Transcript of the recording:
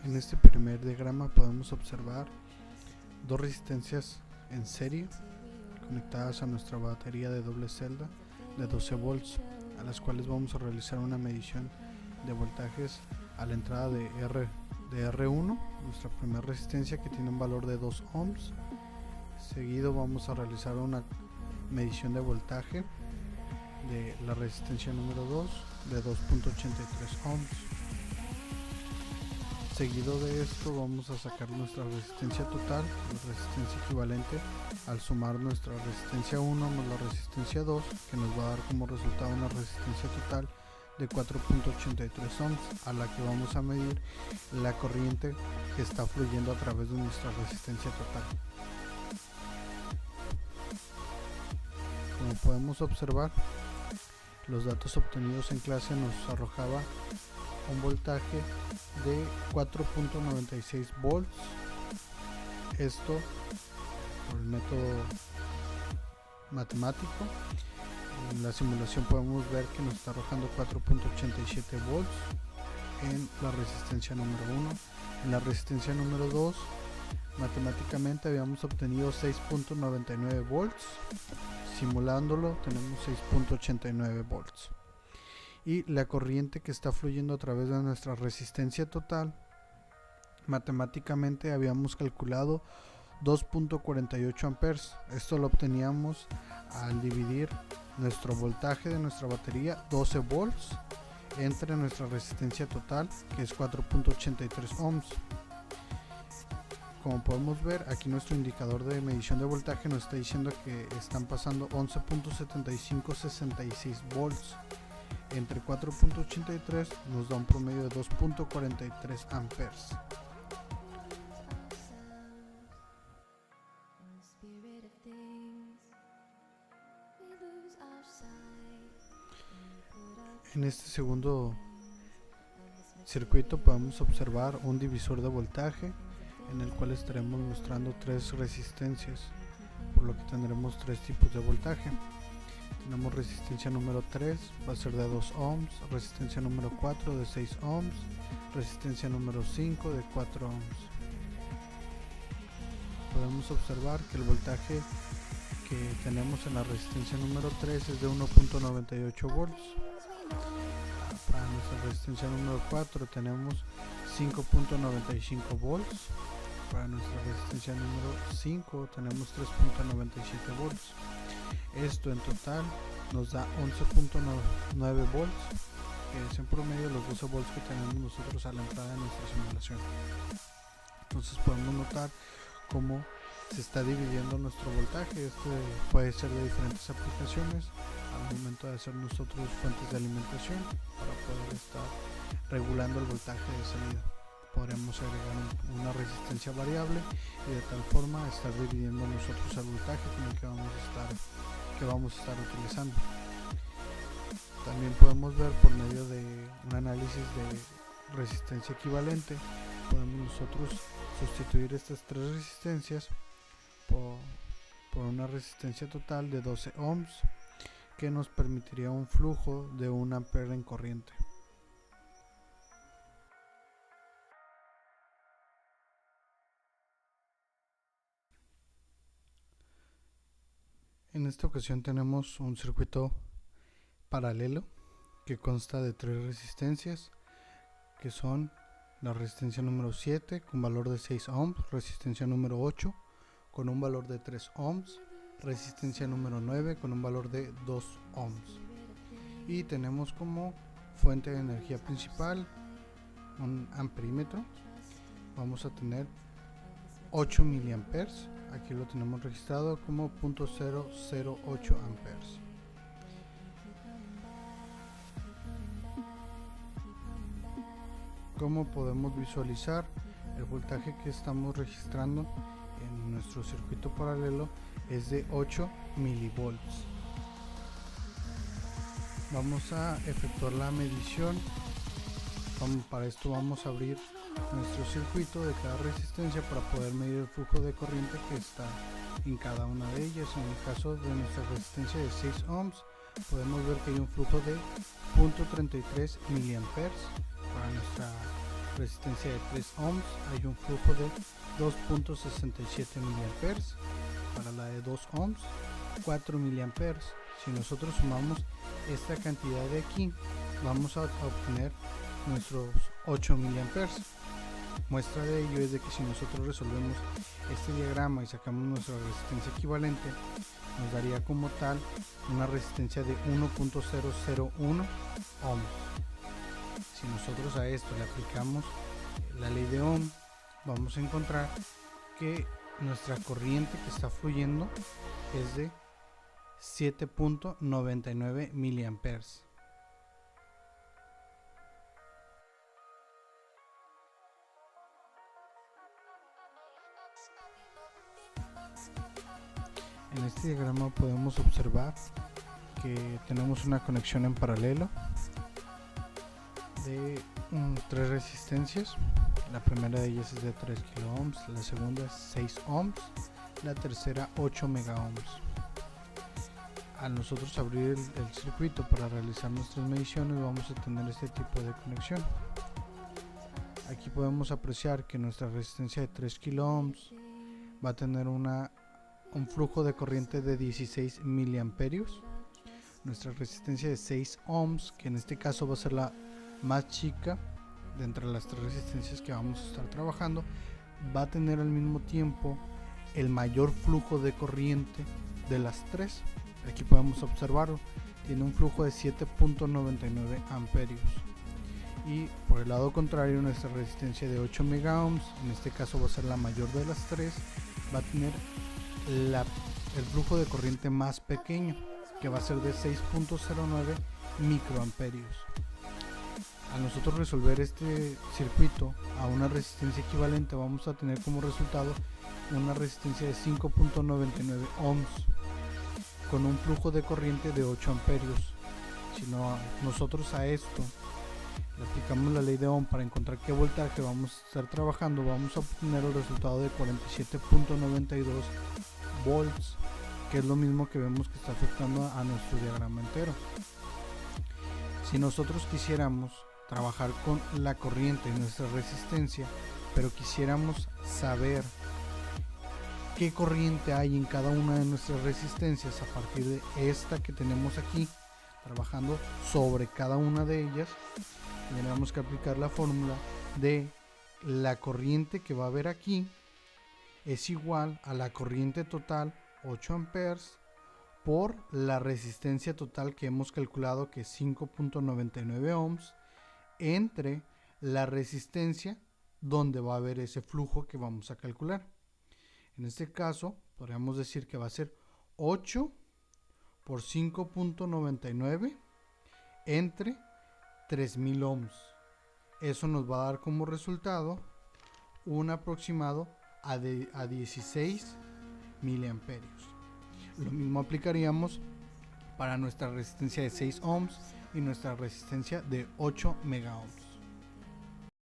En este primer diagrama podemos observar dos resistencias en serie conectadas a nuestra batería de doble celda de 12 volts, a las cuales vamos a realizar una medición de voltajes a la entrada de R1, nuestra primera resistencia, que tiene un valor de 2 ohms. Seguido vamos a realizar una medición de voltaje de la resistencia número 2 de 2.83 ohms. Seguido de esto vamos a sacar nuestra resistencia total, la resistencia equivalente al sumar nuestra resistencia 1 más la resistencia 2, que nos va a dar como resultado una resistencia total de 4.83 ohms, a la que vamos a medir la corriente que está fluyendo a través de nuestra resistencia total. Como podemos observar, los datos obtenidos en clase nos arrojaba un voltaje de 4.96 volts, esto por el método matemático. En la simulación podemos ver que nos está arrojando 4.87 volts en la resistencia número 1. En la resistencia número 2 matemáticamente habíamos obtenido 6.99 volts, simulándolo tenemos 6.89 volts. Y la corriente que está fluyendo a través de nuestra resistencia total, matemáticamente habíamos calculado 2.48 amperes. Esto lo obteníamos al dividir nuestro voltaje de nuestra batería, 12 volts, entre nuestra resistencia total, que es 4.83 ohms. Como podemos ver, aquí nuestro indicador de medición de voltaje nos está diciendo que están pasando 11.7566 volts. Entre 4.83 nos da un promedio de 2.43 amperes. En este segundo circuito podemos observar un divisor de voltaje en el cual estaremos mostrando tres resistencias, por lo que tendremos tres tipos de voltaje. Tenemos resistencia número 3, va a ser de 2 ohms, resistencia número 4 de 6 ohms, resistencia número 5 de 4 ohms. Podemos observar que el voltaje que tenemos en la resistencia número 3 es de 1.98 volts. Para nuestra resistencia número 4 tenemos 5.95 volts. Para nuestra resistencia número 5 tenemos 3.97 volts. Esto en total nos da 11.9 volts, que es en promedio los 12 volts que tenemos nosotros a la entrada de nuestra simulación. Entonces podemos notar cómo se está dividiendo nuestro voltaje. Este puede ser de diferentes aplicaciones al momento de hacer nosotros fuentes de alimentación para poder estar regulando el voltaje de salida. Podremos agregar una resistencia variable y de tal forma estar dividiendo nosotros el voltaje con el que vamos a estar utilizando. También podemos ver por medio de un análisis de resistencia equivalente, podemos nosotros sustituir estas tres resistencias por una resistencia total de 12 ohms, que nos permitiría un flujo de 1 ampere en corriente. En esta ocasión tenemos un circuito paralelo que consta de tres resistencias, que son la resistencia número 7 con valor de 6 ohms, resistencia número 8 con un valor de 3 ohms, resistencia número 9 con un valor de 2 ohms. Y tenemos como fuente de energía principal un amperímetro. Vamos a tener 8 miliamperes. Aquí lo tenemos registrado como 0.008 amperes. Como podemos visualizar, el voltaje que estamos registrando en nuestro circuito paralelo es de 8 milivolts. Vamos a efectuar la medición. Para esto vamos a abrir nuestro circuito de cada resistencia para poder medir el flujo de corriente que está en cada una de ellas. En el caso de nuestra resistencia de 6 ohms, podemos ver que hay un flujo de 0.33 miliamperes. Para nuestra resistencia de 3 ohms hay un flujo de 2.67 miliamperes. Para la de 2 ohms 4 miliamperes. Si nosotros sumamos esta cantidad de aquí, vamos a obtener nuestros 8 miliamperes. Muestra de ello es de que si nosotros resolvemos este diagrama y sacamos nuestra resistencia equivalente, nos daría como tal una resistencia de 1.001 ohms. Si nosotros a esto le aplicamos la ley de Ohm, vamos a encontrar que nuestra corriente que está fluyendo es de 7.99 miliamperes. En este diagrama podemos observar que tenemos una conexión en paralelo de 3 resistencias. La primera de ellas es de 3 kilo ohms, la segunda es 6 ohms, la tercera 8 mega ohms. Al nosotros abrir el circuito para realizar nuestras mediciones, vamos a tener este tipo de conexión. Aquí podemos apreciar que nuestra resistencia de 3 kilo ohms va a tener un flujo de corriente de 16 miliamperios. Nuestra resistencia de 6 ohms, que en este caso va a ser la más chica de entre las 3 resistencias que vamos a estar trabajando, va a tener al mismo tiempo el mayor flujo de corriente de las 3. Aquí podemos observarlo, tiene un flujo de 7.99 amperios. Y por el lado contrario, nuestra resistencia de 8 mega ohms, en este caso va a ser la mayor de las 3, va a tener el flujo de corriente más pequeño, que va a ser de 6.09 microamperios. Al nosotros resolver este circuito a una resistencia equivalente, vamos a tener como resultado una resistencia de 5.99 ohms con un flujo de corriente de 8 amperios. Si nosotros a esto le aplicamos la ley de Ohm para encontrar qué voltaje vamos a estar trabajando, vamos a obtener el resultado de 47.92 volts, que es lo mismo que vemos que está afectando a nuestro diagrama entero. Si nosotros quisiéramos trabajar con la corriente y nuestra resistencia, pero quisiéramos saber qué corriente hay en cada una de nuestras resistencias a partir de esta que tenemos aquí, trabajando sobre cada una de ellas, tendríamos que aplicar la fórmula de la corriente que va a haber aquí es igual a la corriente total 8 amperes por la resistencia total que hemos calculado, que es 5.99 ohms, entre la resistencia donde va a haber ese flujo que vamos a calcular. En este caso podríamos decir que va a ser 8 por 5.99 entre 3000 ohms. Eso nos va a dar como resultado un aproximado a 16 miliamperios. Lo mismo aplicaríamos para nuestra resistencia de 6 ohms y nuestra resistencia de 8 mega ohms.